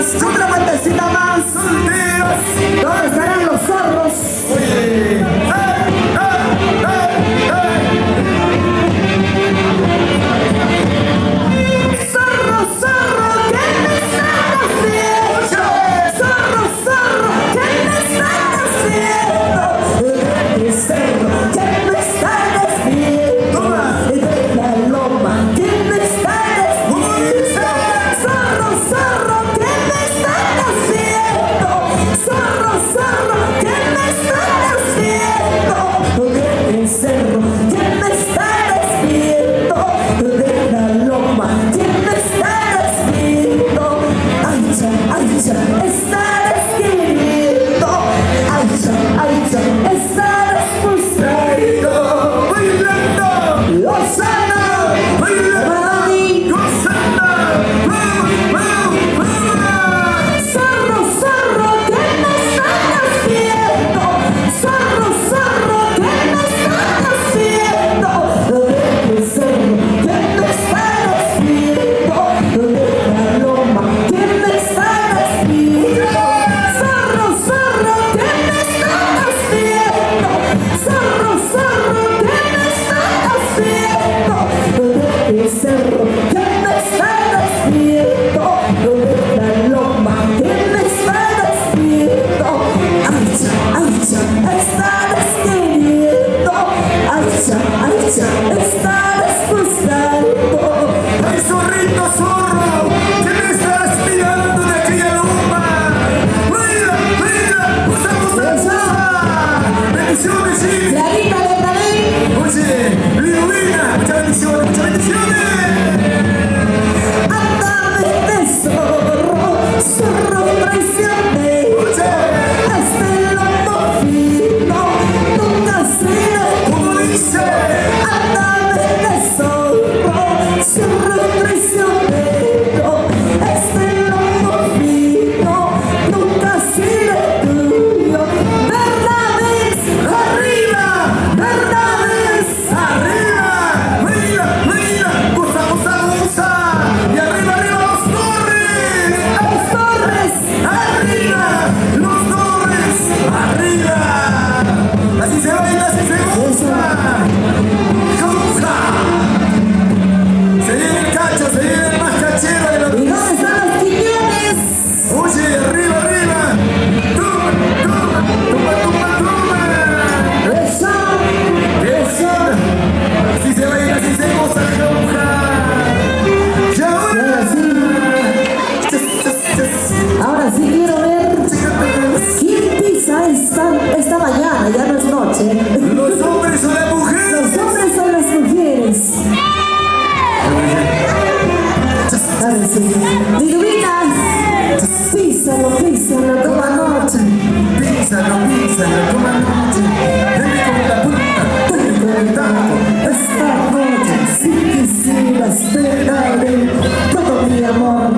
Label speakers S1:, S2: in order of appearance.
S1: más, otra vueltecita más. ¿Dónde estarán los zorros?
S2: Oye.
S1: Zorro, zorro, ¿qué me estás haciendo? Zorro, zorro, ¿qué me estás haciendo? Zorro, ¿qué me estás haciendo? De la loma, ¿qué me estás haciendo? Zorro, zorro, ¿qué me estás haciendo? Zorro, zorro, ¿qué me estás haciendo? Cerro, ¿qué me estás haciendo? De la loma, ¿qué me estás haciendo? Aycha, aycha, estarás queriendo. Aycha, aycha, estarás frustrado.
S2: Bailando,
S1: Lozano,
S2: bailando, gozando.
S1: zorro, zorro, ¿qué me estás haciendo? Zorro, zorro, ¿qué me estás haciendo? Cerro, ¿qué me estás haciendo? De la loma, ¿qué me estás haciendo? Zorro, zorro, ¿qué me estás haciendo? Zorro, zorro, ¿qué me estás haciendo? Cerro, ¿qué me estás haciendo? De la loma, ¿qué me estás haciendo? Aycha, aycha, estarás queriendo. Aycha, aycha, estarás frustrado.
S2: Ay, zorrito, zorro, ¿qué me estás tirando de aquella loma? Baila, baila, usa, usa, usa. Bendiciones, sí.
S1: Clarita de David.
S2: Oye, Liduvina, muchas bendiciones, muchas bendiciones.
S1: Ándame de zorro, zorro traicionero. Este lomo fino nunca será.
S2: Como dice,
S1: Ándame de zorro, zorro traicionero. Este lomo fino nunca será tuyo. Verdades arriba, verdades
S2: arriba, baila, baila, usa, usa, usa. Y arriba, arriba los torres.
S1: los torres.
S2: Arriba, los torres, arriba. Así se baila, así se goza. ¡Goza! Se viene el cacho, se viene el más cachero de los...
S1: ¿Y dónde están los quiñones?
S2: Oye, arriba, arriba. Tumba, tumba, tumba, tumba, tumba.
S1: Eso.
S2: Eso. Así se baila, así se goza, goza. Y ahora... Chas, chas, chas.
S1: Ahora sí quiero ver quién pisa esta mañana, ya no es noche.
S2: Los hombres o las mujeres.
S1: Los hombres son las mujeres. Ahora sí. Diluvina, písalo, písalo, toma noche.
S2: Písalo, písalo, toma noche. Dale con la punta, dale con el taco.
S1: Esta noche, si quisieras pegarme todo mi amor,